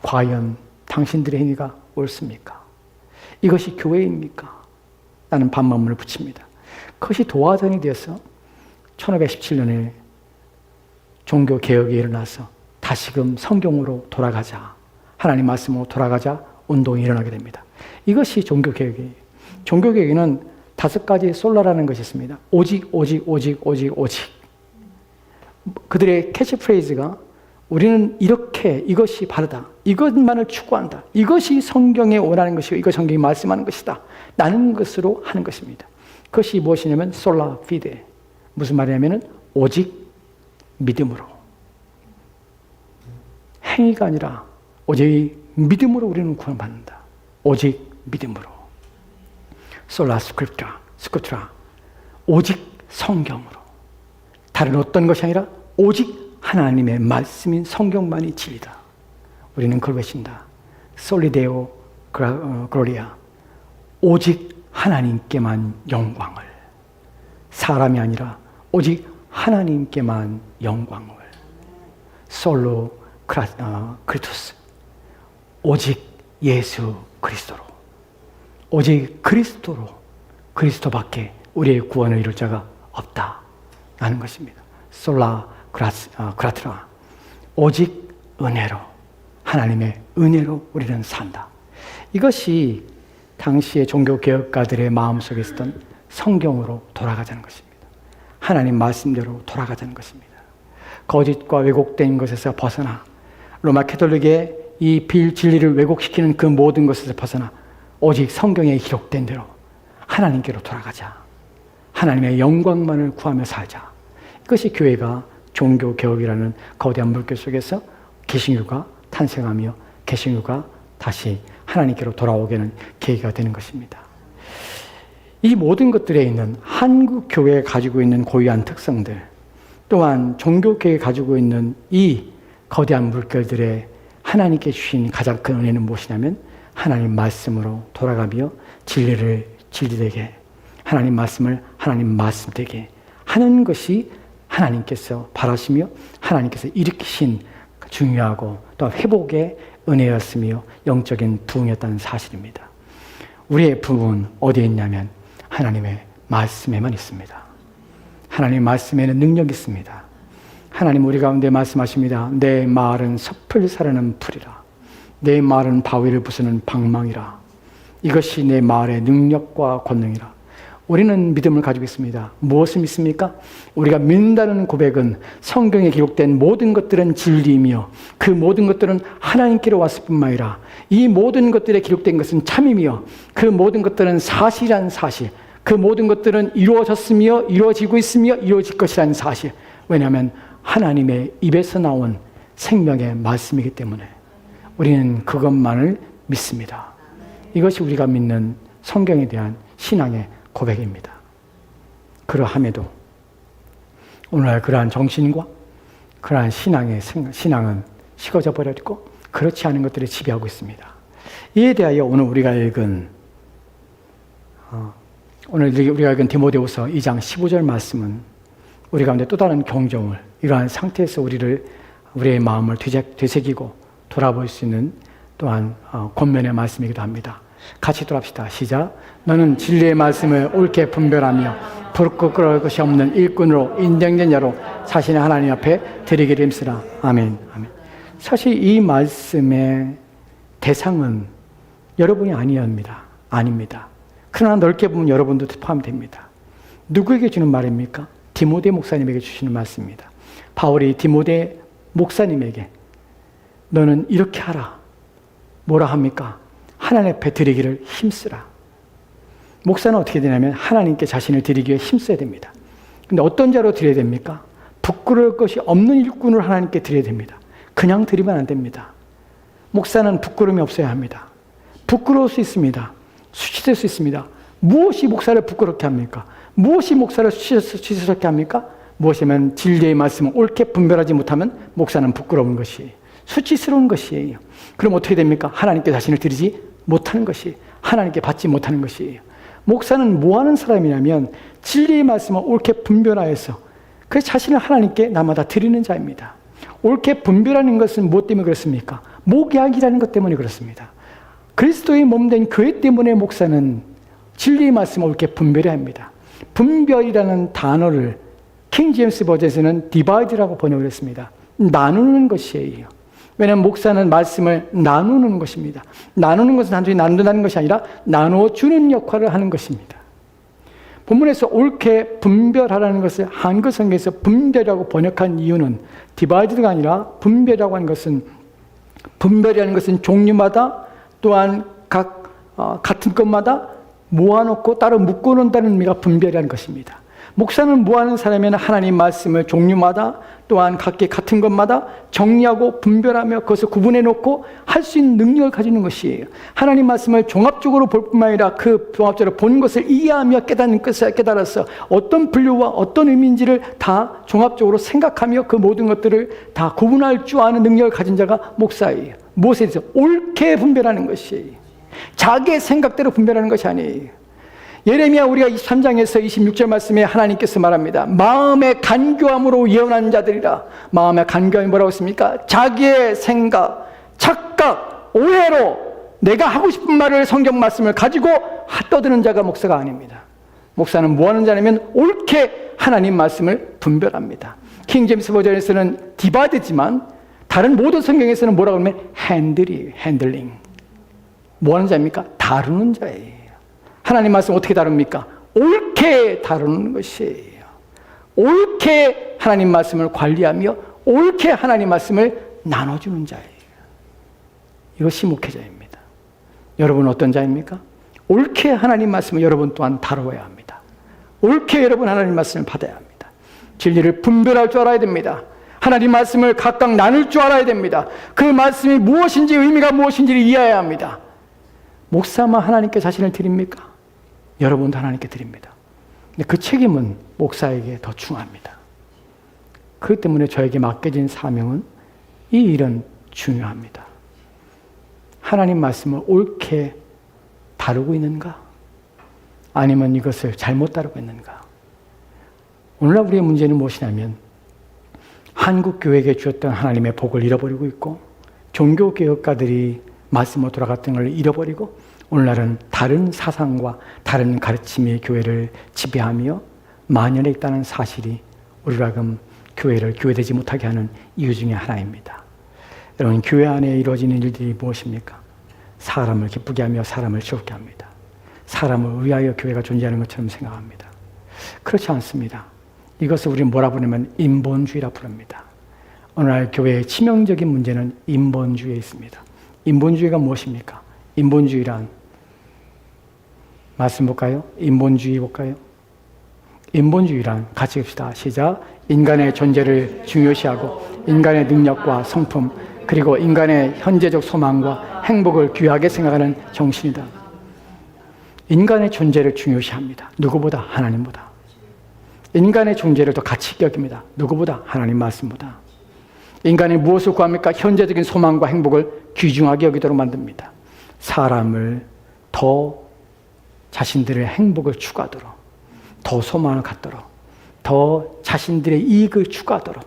과연 당신들의 행위가 옳습니까? 이것이 교회입니까? 라는 반박문을 붙입니다. 그것이 도화전이 되어서 1517년에 종교개혁이 일어나서 다시금 성경으로 돌아가자, 하나님 말씀으로 돌아가자 운동이 일어나게 됩니다. 이것이 종교개혁이에요. 종교개혁에는 5가지 솔라라는 것이 있습니다. 오직, 오직, 오직, 오직, 오직. 그들의 캐치프레이즈가 우리는 이렇게, 이것이 바르다, 이것만을 추구한다, 이것이 성경에 원하는 것이고 이것 성경이 말씀하는 것이다 라는 것으로 하는 것입니다. 그것이 무엇이냐면 솔라 피데, 무슨 말이냐면 오직 믿음으로, 행위가 아니라 오직 믿음으로 우리는 구원받는다. 오직 믿음으로. 솔라 스크립트라, 오직 성경으로. 다른 어떤 것이 아니라 오직 하나님의 말씀인 성경만이 진리다. 우리는 그걸 외친다. 솔리데오 글로리아, 오직 하나님께만 영광을. 사람이 아니라 오직 하나님께만 영광을. 솔로 크리스토스, 오직 예수 그리스도로. 오직 그리스도로, 그리스도밖에 우리의 구원을 이룰 자가 없다 라는 것입니다. 솔라 그라트라, 오직 은혜로, 하나님의 은혜로 우리는 산다. 이것이 당시의 종교개혁가들의 마음속에 있었던 성경으로 돌아가자는 것입니다. 하나님 말씀대로 돌아가자는 것입니다. 거짓과 왜곡된 것에서 벗어나 로마 캐톨릭의 이 진리를 왜곡시키는 그 모든 것에서 벗어나 오직 성경에 기록된 대로 하나님께로 돌아가자. 하나님의 영광만을 구하며 살자. 이것이 교회가 종교개혁이라는 거대한 물결 속에서 개신교가 탄생하며 개신교가 다시 하나님께로 돌아오게는 계기가 되는 것입니다. 이 모든 것들에 있는 한국 교회가 가지고 있는 고유한 특성들, 또한 종교개혁이 가지고 있는 이 거대한 물결들의 하나님께 주신 가장 큰 은혜는 무엇이냐면 하나님 말씀으로 돌아가며 진리를 진리되게, 하나님 말씀을 하나님 말씀되게 하는 것이 하나님께서 바라시며 하나님께서 일으키신 중요하고 또 회복의 은혜였으며 영적인 부흥이었다는 사실입니다. 우리의 부흥은 어디에 있냐면 하나님의 말씀에만 있습니다. 하나님 말씀에는 능력이 있습니다. 하나님 우리 가운데 말씀하십니다. 내 말은 섭을 사르는 풀이라. 내 말은 바위를 부수는 방망이라. 이것이 내 말의 능력과 권능이라. 우리는 믿음을 가지고 있습니다. 무엇을 믿습니까? 우리가 믿는다는 고백은 성경에 기록된 모든 것들은 진리이며 그 모든 것들은 하나님께로 왔을 뿐만 아니라 이 모든 것들에 기록된 것은 참이며 그 모든 것들은 사실이라는 사실, 그 모든 것들은 이루어졌으며 이루어지고 있으며 이루어질 것이라는 사실. 왜냐하면 하나님의 입에서 나온 생명의 말씀이기 때문에 우리는 그것만을 믿습니다. 이것이 우리가 믿는 성경에 대한 신앙의 고백입니다. 그러함에도 오늘날 그러한 정신과 그러한 신앙은 식어져 버렸고 그렇지 않은 것들이 지배하고 있습니다. 이에 대하여 오늘 우리가 읽은 디모데후서 2장 15절 말씀은 우리 가운데 또 다른 경종을, 이러한 상태에서 우리의 마음을 되새기고 돌아볼 수 있는 또한 권면의 말씀이기도 합니다. 같이 돌아합시다. 시작. 너는 진리의 말씀을 옳게 분별하며 부끄러울 것이 없는 일꾼으로 인정된 자로 자신의 하나님 앞에 드리기를 힘쓰라. 아멘. 아멘. 사실 이 말씀의 대상은 여러분이 아닙니다. 그러나 넓게 보면 여러분도 포함됩니다. 누구에게 주는 말입니까? 디모데 목사님에게 주시는 말씀입니다. 바울이 디모데 목사님에게 너는 이렇게 하라. 뭐라 합니까? 하나님 앞에 드리기를 힘쓰라. 목사는 어떻게 되냐면 하나님께 자신을 드리기 위해 힘써야 됩니다. 근데 어떤 자로 드려야 됩니까? 부끄러울 것이 없는 일꾼을 하나님께 드려야 됩니다. 그냥 드리면 안 됩니다. 목사는 부끄러움이 없어야 합니다. 부끄러울 수 있습니다. 수치될 수 있습니다. 무엇이 목사를 부끄럽게 합니까? 무엇이 목사를 수치스럽게 합니까? 무엇이면 진리의 말씀을 옳게 분별하지 못하면 목사는 부끄러운 것이에요. 수치스러운 것이에요. 그럼 어떻게 됩니까? 하나님께 자신을 드리지 못하는 것이, 하나님께 받지 못하는 것이에요. 목사는 뭐 하는 사람이냐면 진리의 말씀을 옳게 분별하여서 그 자신을 하나님께 날마다 드리는 자입니다. 옳게 분별하는 것은 무엇 때문에 그렇습니까? 목약이라는 것 때문에 그렇습니다. 그리스도의 몸된 교회 때문에 목사는 진리의 말씀을 옳게 분별해야 합니다. 분별이라는 단어를 킹 제임스 버전에서는 디바이드라고 번역을 했습니다. 나누는 것이에요. 왜냐하면 목사는 말씀을 나누는 것입니다. 나누는 것은 단순히 나눈다는 것이 아니라 나누어주는 역할을 하는 것입니다. 본문에서 옳게 분별하라는 것을 한글 성경에서 분별이라고 번역한 이유는 디바이드가 아니라 분별이라고 하는 것은, 분별이라는 것은 종류마다 또한 같은 것마다 모아놓고 따로 묶어놓는다는 의미가 분별이라는 것입니다. 목사는 모아놓은 사람이면 하나님 말씀을 종류마다 또한 각기 같은 것마다 정리하고 분별하며 그것을 구분해놓고 할 수 있는 능력을 가지는 것이에요. 하나님 말씀을 종합적으로 볼 뿐만 아니라 그 종합적으로 본 것을 이해하며 깨닫는 것을 깨달아서 어떤 분류와 어떤 의미인지를 다 종합적으로 생각하며 그 모든 것들을 다 구분할 줄 아는 능력을 가진 자가 목사예요. 무엇에 대해서? 옳게 분별하는 것이에요. 자기의 생각대로 분별하는 것이 아니에요. 예레미야 우리가 23장에서 26절 말씀에 하나님께서 말합니다. 마음의 간교함으로 예언한 자들이라. 마음의 간교함이 뭐라고 했습니까? 자기의 생각, 착각, 오해로 내가 하고 싶은 말을, 성경 말씀을 가지고 떠드는 자가 목사가 아닙니다. 목사는 뭐 하는 자냐면 옳게 하나님 말씀을 분별합니다. 킹 제임스 버전에서는 디바이드지만 다른 모든 성경에서는 뭐라고 하면 핸들이에요. 핸들링. 뭐 하는 자입니까? 다루는 자예요. 하나님 말씀 어떻게 다룹니까? 옳게 다루는 것이에요. 옳게 하나님 말씀을 관리하며 옳게 하나님 말씀을 나눠주는 자예요. 이것이 목회자입니다. 여러분은 어떤 자입니까? 옳게 하나님 말씀을 여러분 또한 다루어야 합니다. 옳게 여러분 하나님 말씀을 받아야 합니다. 진리를 분별할 줄 알아야 됩니다. 하나님 말씀을 각각 나눌 줄 알아야 됩니다. 그 말씀이 무엇인지, 의미가 무엇인지를 이해해야 합니다. 목사만 하나님께 자신을 드립니까? 여러분도 하나님께 드립니다. 근데 그 책임은 목사에게 더 중요합니다. 그렇기 때문에 저에게 맡겨진 사명은, 이 일은 중요합니다. 하나님 말씀을 옳게 다루고 있는가? 아니면 이것을 잘못 다루고 있는가? 오늘날 우리의 문제는 무엇이냐면 한국 교회에게 주었던 하나님의 복을 잃어버리고 있고, 종교개혁가들이 말씀으로 돌아갔던 걸 잃어버리고, 오늘날은 다른 사상과 다른 가르침이 교회를 지배하며 만연해 있다는 사실이 우리로 하여금 교회를 교회되지 못하게 하는 이유 중에 하나입니다. 여러분, 교회 안에 이루어지는 일들이 무엇입니까? 사람을 기쁘게 하며 사람을 즐겁게 합니다. 사람을 위하여 교회가 존재하는 것처럼 생각합니다. 그렇지 않습니다. 이것을 우리는 뭐라 부르냐면 인본주의라 부릅니다. 오늘날 교회의 치명적인 문제는 인본주의에 있습니다. 인본주의가 무엇입니까? 인본주의란, 말씀 볼까요? 인본주의 볼까요? 인본주의란, 같이 봅시다. 시작. 인간의 존재를 중요시하고 인간의 능력과 성품, 그리고 인간의 현재적 소망과 행복을 귀하게 생각하는 정신이다. 인간의 존재를 중요시합니다. 누구보다? 하나님보다. 인간의 존재를 더 가치 여깁니다. 누구보다? 하나님 말씀보다. 인간이 무엇을 구합니까? 현재적인 소망과 행복을 귀중하게 여기도록 만듭니다. 사람을 더 자신들의 행복을 추구하도록, 더 소망을 갖도록, 더 자신들의 이익을 추구하도록,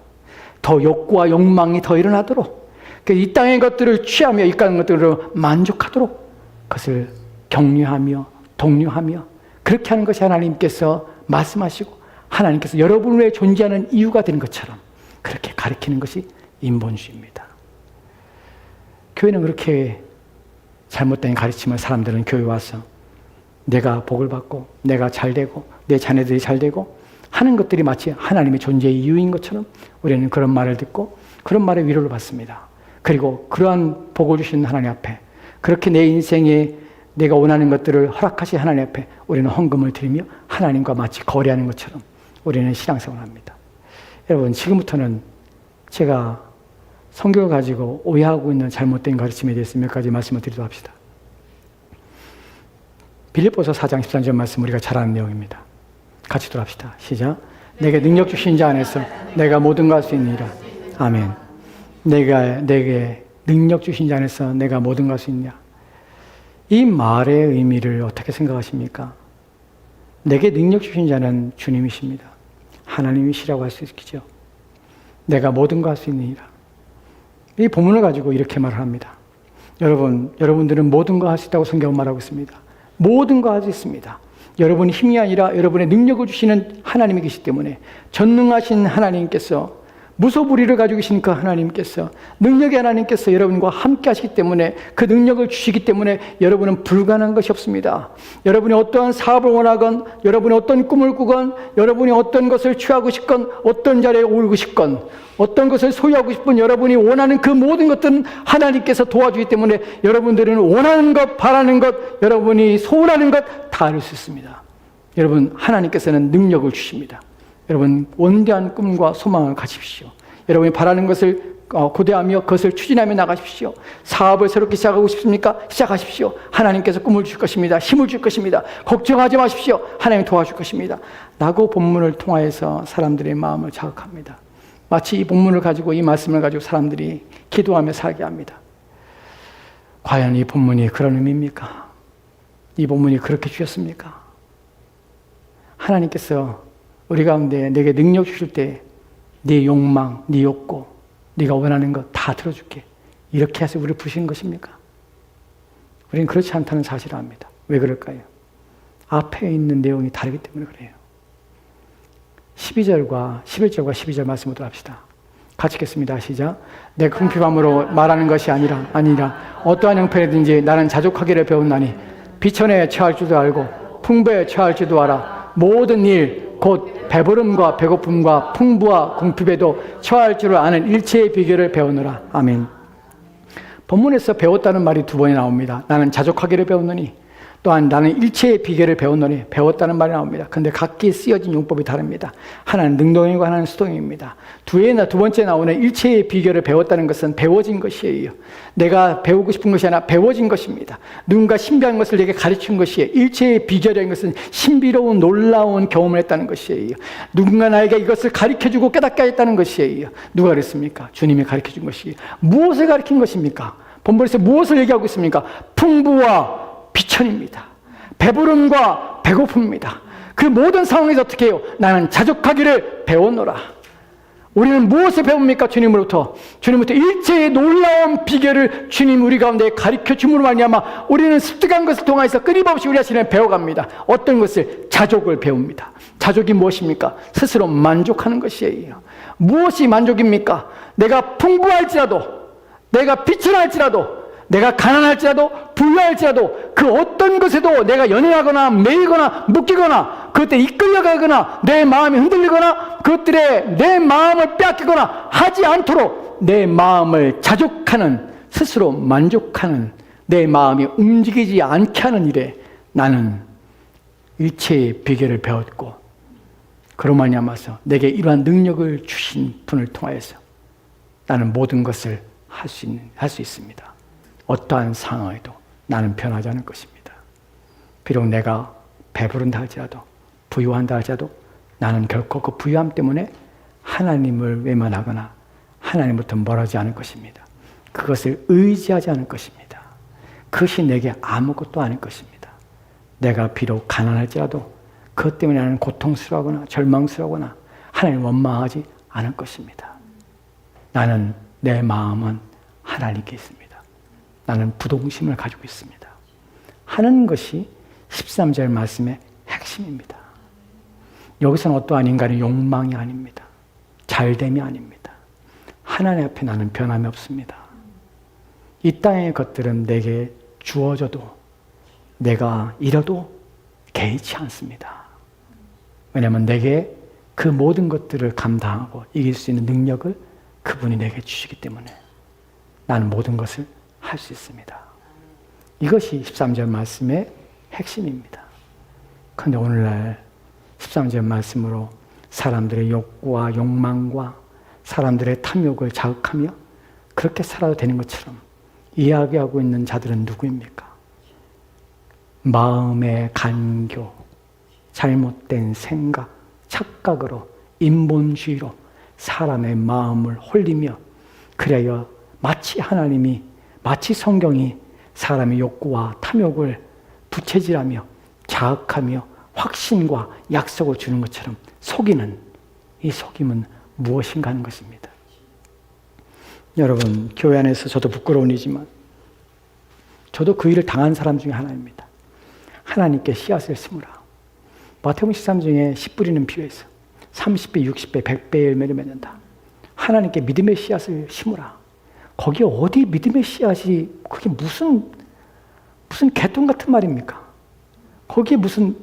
더 욕구와 욕망이 더 일어나도록, 이 땅의 것들을 취하며 이 땅의 것들을 만족하도록 그것을 격려하며 독려하며, 그렇게 하는 것이 하나님께서 말씀하시고 하나님께서 여러분의 존재하는 이유가 되는 것처럼 그렇게 가르치는 것이 인본주의입니다. 교회는 그렇게 잘못된 가르침을, 사람들은 교회 와서 내가 복을 받고 내가 잘되고 내 자녀들이 잘되고 하는 것들이 마치 하나님의 존재의 이유인 것처럼 우리는 그런 말을 듣고 그런 말에 위로를 받습니다. 그리고 그러한 복을 주시는 하나님 앞에 그렇게 내 인생의 내가 원하는 것들을 허락하신 하나님 앞에 우리는 헌금을 드리며 하나님과 마치 거래하는 것처럼 우리는 신앙생활을 합니다. 여러분, 지금부터는 제가 성경을 가지고 오해하고 있는 잘못된 가르침에 대해서 몇 가지 말씀을 드리도록 합시다. 빌립보서 4장 13절 말씀 우리가 잘 아는 내용입니다. 같이 돌아합시다. 시작. 내게 능력 주신 자 안에서 내가 모든 걸 할 수 있느니라. 아멘. 내게 능력 주신 자 안에서 내가 모든 걸 할 수 있느냐. 이 말의 의미를 어떻게 생각하십니까? 내게 능력 주신 자는 주님이십니다. 하나님이시라고 할 수 있겠죠. 내가 모든 걸 할 수 있느니라. 이 본문을 가지고 이렇게 말을 합니다. 여러분들은 모든 걸 할 수 있다고 성경은 말하고 있습니다. 모든 걸 할 수 있습니다. 여러분이 힘이 아니라 여러분의 능력을 주시는 하나님이 계시기 때문에 전능하신 하나님께서 무소불위를 가지고 계신 그 하나님께서 능력의 하나님께서 여러분과 함께 하시기 때문에 그 능력을 주시기 때문에 여러분은 불가능한 것이 없습니다. 여러분이 어떠한 사업을 원하건 여러분이 어떤 꿈을 꾸건 여러분이 어떤 것을 취하고 싶건 어떤 자리에 오르고 싶건 어떤 것을 소유하고 싶은 여러분이 원하는 그 모든 것들은 하나님께서 도와주기 때문에 여러분들은 원하는 것, 바라는 것, 여러분이 소원하는 것 다 이룰 수 있습니다. 여러분, 하나님께서는 능력을 주십니다. 여러분, 원대한 꿈과 소망을 가지십시오. 여러분이 바라는 것을 고대하며 그것을 추진하며 나가십시오. 사업을 새롭게 시작하고 싶습니까? 시작하십시오. 하나님께서 꿈을 줄 것입니다. 힘을 줄 것입니다. 걱정하지 마십시오. 하나님이 도와줄 것입니다. 라고 본문을 통하여서 사람들의 마음을 자극합니다. 마치 이 본문을 가지고 이 말씀을 가지고 사람들이 기도하며 살게 합니다. 과연 이 본문이 그런 의미입니까? 이 본문이 그렇게 주셨습니까? 하나님께서 우리 가운데 내게 능력 주실 때 네 욕망, 네 욕구, 네가 원하는 것 다 들어줄게. 이렇게 해서 우리를 부르신 것입니까? 우리는 그렇지 않다는 사실을 압니다. 왜 그럴까요? 앞에 있는 내용이 다르기 때문에 그래요. 11절과 12절 말씀을 합시다. 같이 읽겠습니다. 시작. 내 궁핍함으로 말하는 것이 아니라 어떠한 형편이든지 나는 자족하기를 배웠나니 비천에 처할 줄도 알고 풍부에 처할 줄도 알아. 모든 일 곧 배부름과 배고픔과 풍부와 궁핍에도 처할 줄을 아는 일체의 비결을 배우노라. 아멘. 본문에서 배웠다는 말이 두 번이 나옵니다. 나는 자족하기를 배웠노니 또한 나는 일체의 비결을 배웠노니 배웠다는 말이 나옵니다. 그런데 각기 쓰여진 용법이 다릅니다. 하나는 능동이고 하나는 수동입니다. 두 번째 나오는 일체의 비결을 배웠다는 것은 배워진 것이에요. 내가 배우고 싶은 것이 아니라 배워진 것입니다. 누군가 신비한 것을 내게 가르친 것이에요. 일체의 비결이라는 것은 신비로운 놀라운 경험을 했다는 것이에요. 누군가 나에게 이것을 가르쳐주고 깨닫게 했다는 것이에요. 누가 그랬습니까? 주님이 가르쳐준 것이에요. 무엇을 가르친 것입니까? 본문에서 무엇을 얘기하고 있습니까? 풍부와 비천입니다. 배부름과 배고픔입니다. 그 모든 상황에서 어떻게 해요? 나는 자족하기를 배웠노라. 우리는 무엇을 배웁니까? 주님으로부터 일체의 놀라운 비결을 주님 우리 가운데 가르쳐 줌으로 말미암아 우리는 습득한 것을 통해서 끊임없이 우리 자신을 배워갑니다. 어떤 것을? 자족을 배웁니다. 자족이 무엇입니까? 스스로 만족하는 것이에요. 무엇이 만족입니까? 내가 풍부할지라도, 내가 비천할지라도, 내가 가난할지라도 불량할지라도 그 어떤 것에도 내가 연연하거나 매이거나 묶이거나 그것에 이끌려가거나 내 마음이 흔들리거나 그것들에 내 마음을 빼앗기거나 하지 않도록 내 마음을 자족하는, 스스로 만족하는, 내 마음이 움직이지 않게 하는 일에 나는 일체의 비결을 배웠고 그로 말미암아서 내게 이러한 능력을 주신 분을 통하여서 나는 모든 것을 할 수 있습니다. 어떠한 상황에도 나는 변하지 않을 것입니다. 비록 내가 배부른다 할지라도 부유한다 할지라도 나는 결코 그 부유함 때문에 하나님을 외면하거나 하나님부터 멀어지지 않을 것입니다. 그것을 의지하지 않을 것입니다. 그것이 내게 아무것도 아닐 것입니다. 내가 비록 가난할지라도 그것 때문에 나는 고통스러워하거나 절망스러워하거나 하나님을 원망하지 않을 것입니다. 나는 내 마음은 하나님께 있습니다. 나는 부동심을 가지고 있습니다. 하는 것이 13절 말씀의 핵심입니다. 여기서는 어떠한 인간의 욕망이 아닙니다. 잘됨이 아닙니다. 하나님 앞에 나는 변함이 없습니다. 이 땅의 것들은 내게 주어져도 내가 잃어도 개의치 않습니다. 왜냐하면 내게 그 모든 것들을 감당하고 이길 수 있는 능력을 그분이 내게 주시기 때문에 나는 모든 것을 할 수 있습니다. 이것이 13절 말씀의 핵심입니다. 그런데 오늘날 13절 말씀으로 사람들의 욕구와 욕망과 사람들의 탐욕을 자극하며 그렇게 살아도 되는 것처럼 이야기하고 있는 자들은 누구입니까? 마음의 간교, 잘못된 생각, 착각으로 인본주의로 사람의 마음을 홀리며 그래야 마치 하나님이 마치 성경이 사람의 욕구와 탐욕을 부채질하며 자극하며 확신과 약속을 주는 것처럼 속이는 이 속임은 무엇인가 하는 것입니다. 여러분, 교회 안에서 저도 부끄러운 일이지만 저도 그 일을 당한 사람 중에 하나입니다. 하나님께 씨앗을 심으라. 마태복음 13 중에 씨 뿌리는 비유에서 30배, 60배, 100배의 열매를 맺는다. 하나님께 믿음의 씨앗을 심으라. 거기에 어디 믿음의 씨앗이 그게 무슨 개똥 같은 말입니까? 거기에 무슨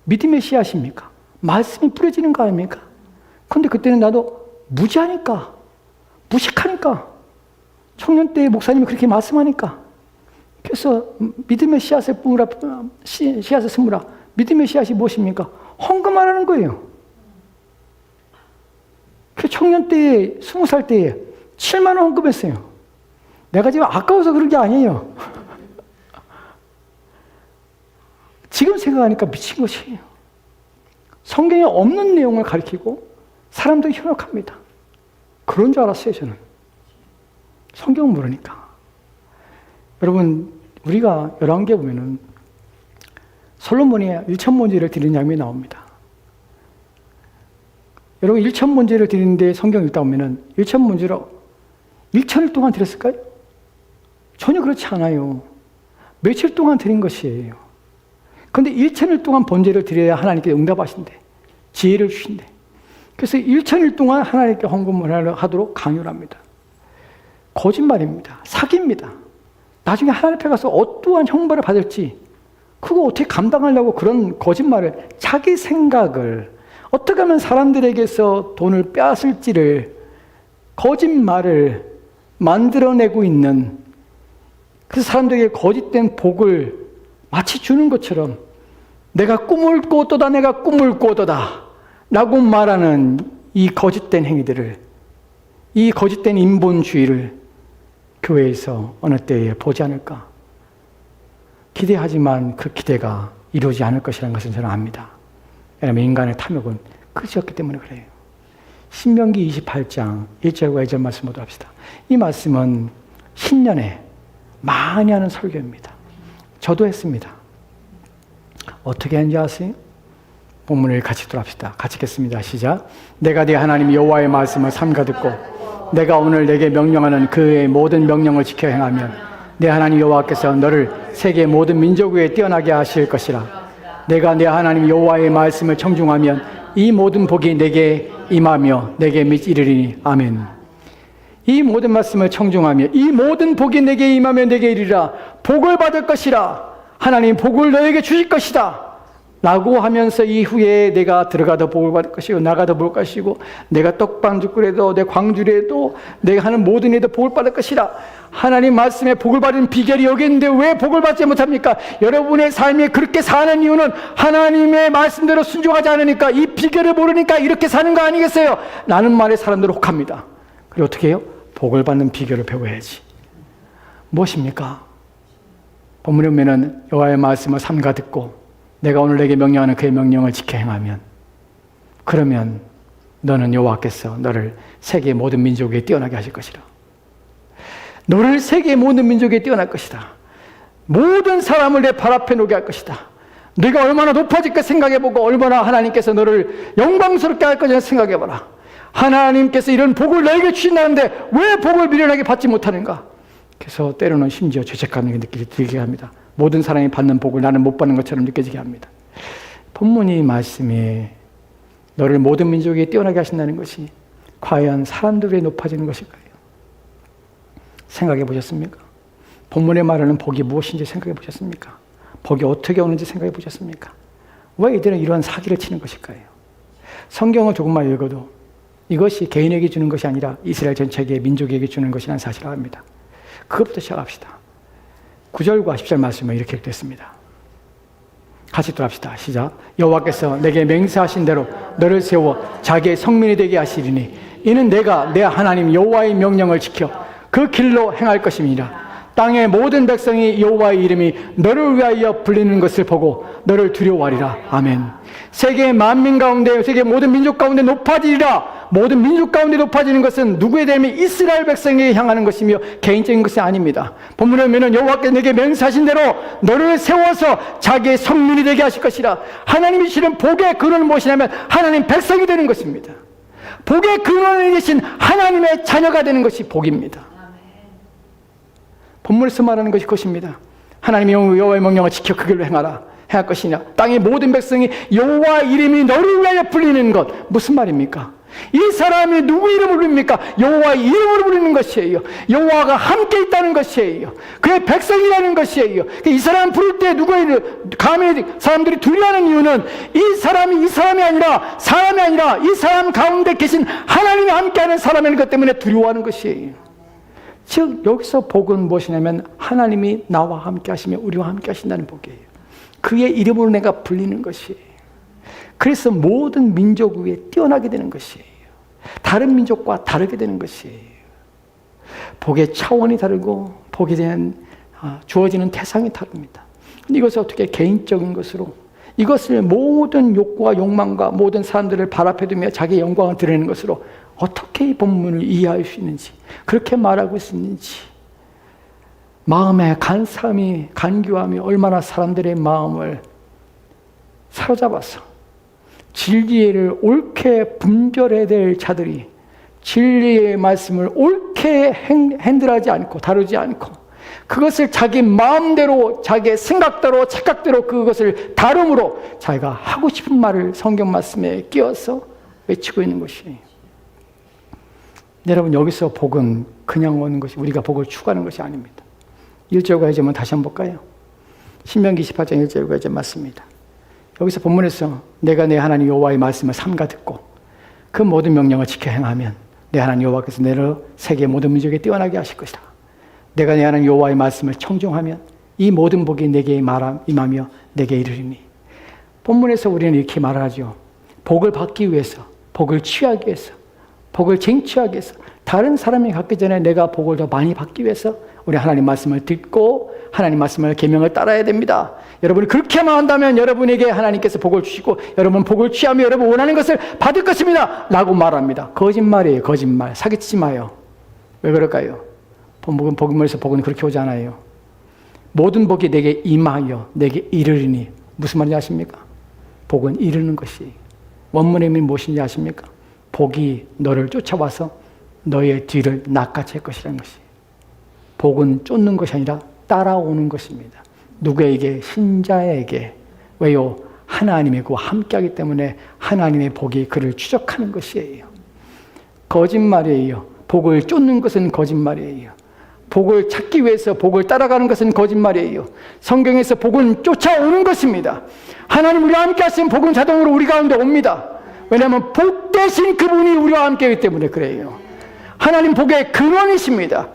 믿음의 씨앗입니까? 말씀이 뿌려지는 거 아닙니까? 그런데 그때는 나도 무지하니까, 무식하니까, 청년 때 목사님이 그렇게 말씀하니까, 그래서 믿음의 씨앗을 뿌라, 씨앗을 심으라. 믿음의 씨앗이 무엇입니까? 헌금하라는 거예요. 그 청년 때에, 20살 때에 7만 원 헌금했어요. 내가 지금 아까워서 그런 게 아니에요. 지금 생각하니까 미친 것이에요. 성경에 없는 내용을 가리키고 사람들이 현혹합니다. 그런 줄 알았어요, 저는. 성경은 모르니까. 여러분, 우리가 열왕기에 보면은 솔로몬이 1,000번제를 드리는 장면이 나옵니다. 여러분, 1,000번제를 드리는데 성경 읽다 보면은 1,000번제로 1,000일 동안 드렸을까요? 전혀 그렇지 않아요. 며칠 동안 드린 것이에요. 그런데 1,000일 동안 번제를 드려야 하나님께 응답하신대. 지혜를 주신대. 그래서 1,000일 동안 하나님께 헌금을 하도록 강요를 합니다. 거짓말입니다. 사기입니다. 나중에 하나님 앞에 가서 어떠한 형벌을 받을지 그거 어떻게 감당하려고 그런 거짓말을, 자기 생각을 어떻게 하면 사람들에게서 돈을 빼앗을지를 거짓말을 만들어내고 있는, 그 사람들에게 거짓된 복을 마치 주는 것처럼 내가 꿈을 꾸었도다, 내가 꿈을 꾸었도다 라고 말하는 이 거짓된 행위들을, 이 거짓된 인본주의를 교회에서 어느 때에 보지 않을까? 기대하지만 그 기대가 이루어지지 않을 것이라는 것은 저는 압니다. 왜냐하면 인간의 탐욕은 끝이었기 때문에 그래요. 신명기 28장 1절과 2절 말씀 보도록 합시다. 이 말씀은 신년에 많이 하는 설교입니다. 저도 했습니다. 어떻게 했는지 아세요? 본문을 같이 들어합시다. 같이 읽겠습니다. 시작. 내가 네 하나님 여호와의 말씀을 삼가 듣고 내가 오늘 내게 명령하는 그의 모든 명령을 지켜 행하면 내 하나님 여호와께서 너를 세계 모든 민족 위에 뛰어나게 하실 것이라. 내가 내 하나님 여호와의 말씀을 청중하면 이 모든 복이 내게 임하며 내게 이르리니. 아멘. 이 모든 말씀을 청중하며 이 모든 복이 내게 임하며 내게 이르리라. 복을 받을 것이라. 하나님 복을 너에게 주실 것이다 라고 하면서 이후에 내가 들어가도 복을 받을 것이고 나가도 복을 받을 것이고 내가 떡반죽 끓여도 내 광주리에도 내가 하는 모든 일에도 복을 받을 것이라. 하나님 말씀에 복을 받는 비결이 여기 있는데 왜 복을 받지 못합니까? 여러분의 삶이 그렇게 사는 이유는 하나님의 말씀대로 순종하지 않으니까, 이 비결을 모르니까 이렇게 사는 거 아니겠어요? 라는 말에 사람들은 혹합니다. 그리고 어떻게 해요? 복을 받는 비결을 배워야지. 무엇입니까? 본문에 보면은 여호와의 말씀을 삼가 듣고 내가 오늘 내게 명령하는 그의 명령을 지켜 행하면, 그러면 너는 여호와께서 너를 세계 모든 민족에 뛰어나게 하실 것이라. 너를 세계 모든 민족에 뛰어날 것이다. 모든 사람을 내 발 앞에 놓게 할 것이다. 네가 얼마나 높아질까 생각해보고 얼마나 하나님께서 너를 영광스럽게 할 것인가 생각해봐라. 하나님께서 이런 복을 너에게 주신다는데 왜 복을 미련하게 받지 못하는가? 그래서 때로는 심지어 죄책감이 느끼게 합니다. 모든 사람이 받는 복을 나는 못 받는 것처럼 느껴지게 합니다. 본문이 말씀이 너를 모든 민족에 뛰어나게 하신다는 것이 과연 사람들 위해 높아지는 것일까요? 생각해 보셨습니까? 본문에 말하는 복이 무엇인지 생각해 보셨습니까? 복이 어떻게 오는지 생각해 보셨습니까? 왜 이들은 이러한 사기를 치는 것일까요? 성경을 조금만 읽어도 이것이 개인에게 주는 것이 아니라 이스라엘 전체에게, 민족에게 주는 것이라는 사실을 압니다. 그것부터 시작합시다. 9절과 10절 말씀은 이렇게 됐습니다. 같이 또 합시다. 시작. 여호와께서 내게 맹세하신 대로 너를 세워 자기의 성민이 되게 하시리니 이는 내가 내 하나님 여호와의 명령을 지켜 그 길로 행할 것임이니라. 땅의 모든 백성이 여호와의 이름이 너를 위하여 불리는 것을 보고 너를 두려워하리라. 아멘. 세계 만민 가운데, 세계 모든 민족 가운데 높아지리라. 모든 민족 가운데 높아지는 것은 누구에 대하면 이스라엘 백성에게 향하는 것이며 개인적인 것이 아닙니다. 본문에 보면 여호와께서 내게 맹세하신 대로 너를 세워서 자기의 성민이 되게 하실 것이라. 하나님이 주시는 복의 근원은 무엇이냐면 하나님 백성이 되는 것입니다. 복의 근원에 계신 하나님의 자녀가 되는 것이 복입니다. 본문에서 말하는 것이 그것입니다. 하나님이 여호와의 명령을 지켜 그 길로 행할 것이냐. 땅의 모든 백성이 여호와 이름이 너를 위하여 불리는 것. 무슨 말입니까? 이 사람이 누구 이름을 부릅니까? 여호와의 이름으로 부르는 것이에요. 여호와가 함께 있다는 것이에요. 그의 백성이라는 것이에요. 이 사람 부를 때 감히 사람들이 두려워하는 이유는 이 사람이 아니라 이 사람 가운데 계신 하나님이 함께하는 사람인 것 때문에 두려워하는 것이에요. 즉 여기서 복은 무엇이냐면 하나님이 나와 함께 하시며 우리와 함께 하신다는 복이에요. 그의 이름으로 내가 불리는 것이에요. 그래서 모든 민족 위에 뛰어나게 되는 것이에요. 다른 민족과 다르게 되는 것이에요. 복의 차원이 다르고 복에 대한 주어지는 대상이 다릅니다. 근데 이것을 어떻게 개인적인 것으로 이것을 모든 욕구와 욕망과 모든 사람들을 발 앞에 두며 자기의 영광을 드리는 것으로 어떻게 이 본문을 이해할 수 있는지, 그렇게 말하고 있는지, 마음의 간사함이, 간교함이 얼마나 사람들의 마음을 사로잡아서 진리를 옳게 분별해야 될 자들이 진리의 말씀을 옳게 핸들하지 않고 다루지 않고 그것을 자기 마음대로 자기의 생각대로 착각대로 그것을 다름으로 자기가 하고 싶은 말을 성경 말씀에 끼워서 외치고 있는 것이에요. 여러분, 여기서 복은 그냥 오는 것이, 우리가 복을 추구하는 것이 아닙니다. 1절과 2절만 다시 한번 볼까요? 신명기 18장 1절과 2절 맞습니다. 여기서 본문에서 내가 내 하나님 여호와의 말씀을 삼가 듣고 그 모든 명령을 지켜 행하면 내 하나님 여호와께서 너를 세계 모든 민족에 뛰어나게 하실 것이다. 내가 내 하나님 여호와의 말씀을 청종하면 이 모든 복이 내게 임하며 내게 이르리니. 본문에서 우리는 이렇게 말하죠. 복을 받기 위해서, 복을 취하기 위해서, 복을 쟁취하기 위해서, 다른 사람이 갖기 전에 내가 복을 더 많이 받기 위해서 우리 하나님 말씀을 듣고 하나님 말씀을 계명을 따라야 됩니다. 여러분이 그렇게만 한다면 여러분에게 하나님께서 복을 주시고 여러분 복을 취하며 여러분 원하는 것을 받을 것입니다 라고 말합니다. 거짓말이에요. 거짓말. 사기치지 마요. 왜 그럴까요? 복음에서 복은 그렇게 오지 않아요. 모든 복이 내게 임하여 내게 이르리니. 무슨 말인지 아십니까? 복은 이르는 것이. 원문의 의미는 무엇인지 아십니까? 복이 너를 쫓아와서 너의 뒤를 낚아챌 것이라는 것이. 복은 쫓는 것이 아니라 따라오는 것입니다. 누구에게? 신자에게. 왜요? 하나님의 그와 함께하기 때문에 하나님의 복이 그를 추적하는 것이에요. 거짓말이에요. 복을 쫓는 것은 거짓말이에요. 복을 찾기 위해서 복을 따라가는 것은 거짓말이에요. 성경에서 복은 쫓아오는 것입니다. 하나님 우리와 함께 하시면 복은 자동으로 우리 가운데 옵니다. 왜냐하면 복 대신 그분이 우리와 함께이기 때문에 그래요. 하나님 복의 근원이십니다.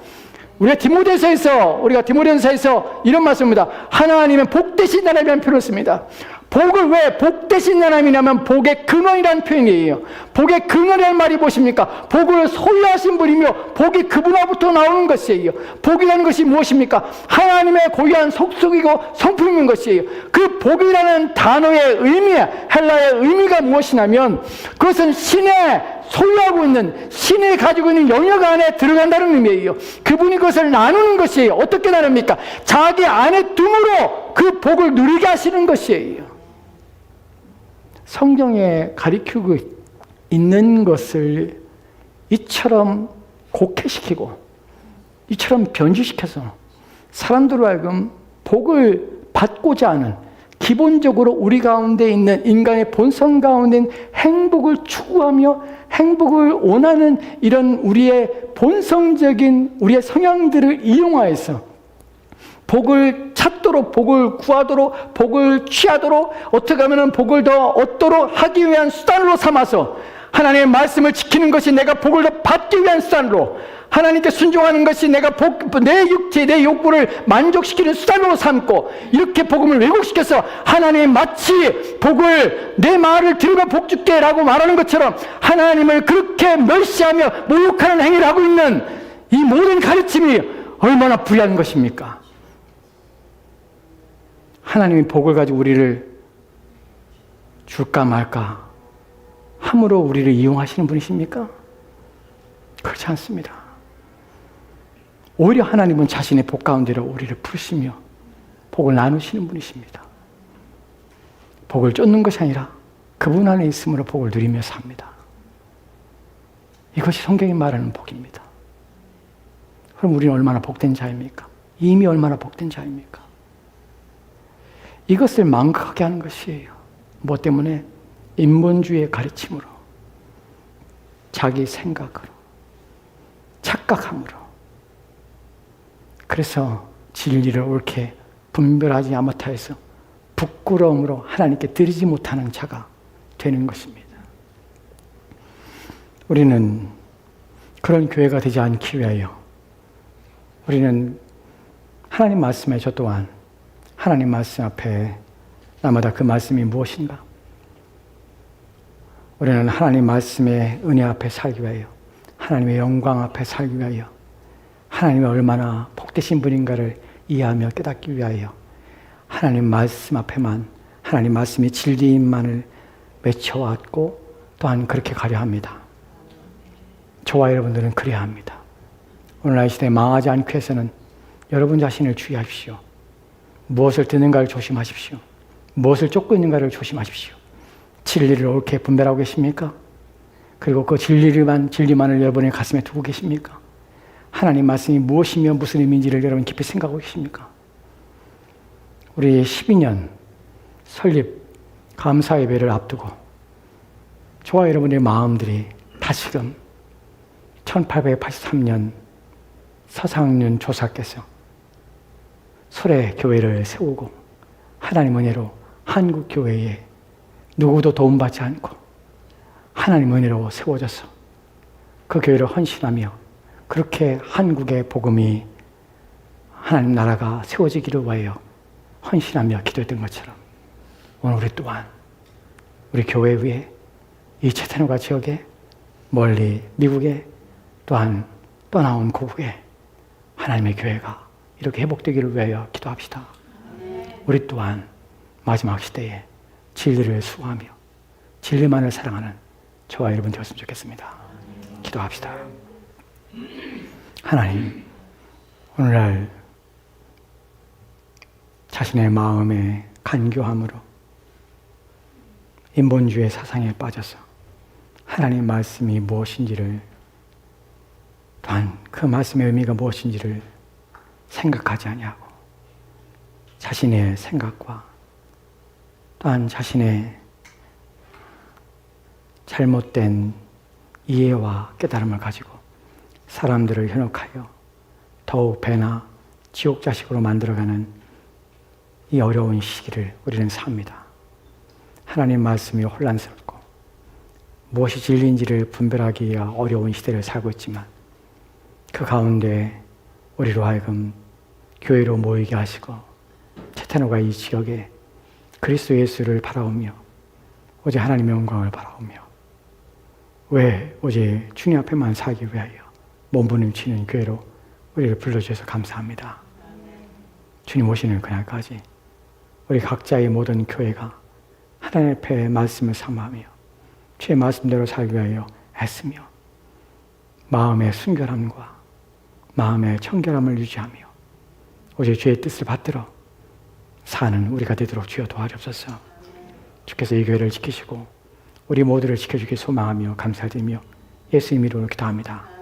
우리가 디모데전서에서 이런 말씀입니다. 하나님은 복 대신 하나님이라는 표현을 씁니다. 복을 왜 복 대신 하나님이냐면 복의 근원이라는 표현이에요. 복의 근원이라는 말이 무엇입니까? 복을 소유하신 분이며 복이 그분으로부터 나오는 것이에요. 복이라는 것이 무엇입니까? 하나님의 고유한 속성이고 성품인 것이에요. 그 복이라는 단어의 의미, 헬라의 의미가 무엇이냐면 그것은 신의 소유하고 있는, 신이 가지고 있는 영역 안에 들어간다는 의미예요. 그분이 그것을 나누는 것이에요. 어떻게 나눕니까? 자기 안에 둠으로 그 복을 누리게 하시는 것이에요. 성경에 가리키고 있는 것을 이처럼 곡해시키고 이처럼 변주시켜서 사람들로 하여금 복을 받고자 하는, 기본적으로 우리 가운데 있는 인간의 본성 가운데 있는 행복을 추구하며 행복을 원하는 이런 우리의 본성적인 우리의 성향들을 이용하여서 복을 찾도록, 복을 구하도록, 복을 취하도록, 어떻게 하면 복을 더 얻도록 하기 위한 수단으로 삼아서 하나님의 말씀을 지키는 것이 내가 복을 더 받기 위한 수단으로 하나님께 순종하는 것이 내가 내 육체, 내 욕구를 만족시키는 수단으로 삼고 이렇게 복음을 왜곡시켜서 하나님 마치 복을 내 말을 들으면 복 줄게 라고 말하는 것처럼 하나님을 그렇게 멸시하며 모욕하는 행위를 하고 있는 이 모든 가르침이 얼마나 불리한 것입니까? 하나님이 복을 가지고 우리를 줄까 말까 함으로 우리를 이용하시는 분이십니까? 그렇지 않습니다. 오히려 하나님은 자신의 복 가운데로 우리를 푸시며 복을 나누시는 분이십니다. 복을 쫓는 것이 아니라 그분 안에 있음으로 복을 누리며 삽니다. 이것이 성경이 말하는 복입니다. 그럼 우리는 얼마나 복된 자입니까? 이미 얼마나 복된 자입니까? 이것을 망각하게 하는 것이에요. 뭐 때문에? 인본주의의 가르침으로, 자기 생각으로, 착각함으로. 그래서 진리를 옳게 분별하지 못하여서 부끄러움으로 하나님께 드리지 못하는 자가 되는 것입니다. 우리는 그런 교회가 되지 않기 위하여 우리는 하나님 말씀에 저 또한 하나님 말씀 앞에 날마다 그 말씀이 무엇인가? 우리는 하나님 말씀의 은혜 앞에 살기 위하여 하나님의 영광 앞에 살기 위하여 하나님이 얼마나 복되신 분인가를 이해하며 깨닫기 위하여 하나님 말씀 앞에만 하나님 말씀이 진리임만을 외쳐왔고 또한 그렇게 가려 합니다. 저와 여러분들은 그래야 합니다. 오늘날 시대에 망하지 않기 위해서는 여러분 자신을 주의하십시오. 무엇을 듣는가를 조심하십시오. 무엇을 쫓고 있는가를 조심하십시오. 진리를 옳게 분별하고 계십니까? 그리고 그 진리만을 여러분의 가슴에 두고 계십니까? 하나님 말씀이 무엇이며 무슨 의미인지를 여러분 깊이 생각하고 계십니까? 우리 12년 설립 감사 예배를 앞두고 저와 여러분의 마음들이 다시금 1883년 서상륜 조사께서 설의 교회를 세우고 하나님 은혜로 한국 교회에 누구도 도움받지 않고 하나님 은혜로 세워져서 그 교회를 헌신하며 그렇게 한국의 복음이 하나님 나라가 세워지기를 위하여 헌신하며 기도했던 것처럼 오늘 우리 또한 우리 교회 위에 이 채태노가 지역에 멀리 미국에 또한 떠나온 고국에 하나님의 교회가 이렇게 회복되기를 위하여 기도합시다. 우리 또한 마지막 시대에 진리를 수호하며 진리만을 사랑하는 저와 여러분 되었으면 좋겠습니다. 기도합시다. 하나님, 오늘날 자신의 마음의 간교함으로 인본주의 사상에 빠져서 하나님 말씀이 무엇인지를 또한 그 말씀의 의미가 무엇인지를 생각하지 아니하고 자신의 생각과 또한 자신의 잘못된 이해와 깨달음을 가지고 사람들을 현혹하여 더욱 배나 지옥 자식으로 만들어가는 이 어려운 시기를 우리는 삽니다. 하나님 말씀이 혼란스럽고 무엇이 진리인지를 분별하기가 어려운 시대를 살고 있지만 그 가운데 우리로 하여금 교회로 모이게 하시고 채태노가 이 지역에 그리스도 예수를 바라오며 오직 하나님의 영광을 바라오며 왜 오직 주님 앞에만 살기 위하여 몸부림치는 교회로 우리를 불러주셔서 감사합니다. 주님 오시는 그날까지 우리 각자의 모든 교회가 하나님 앞에 말씀을 삼하며 주의 말씀대로 살기 위하여 애쓰며 마음의 순결함과 마음의 청결함을 유지하며 오직 주의 뜻을 받들어 사는 우리가 되도록 주여 도와주옵소서. 주께서 이 교회를 지키시고 우리 모두를 지켜주길 소망하며 감사드리며 예수 이름으로 기도합니다.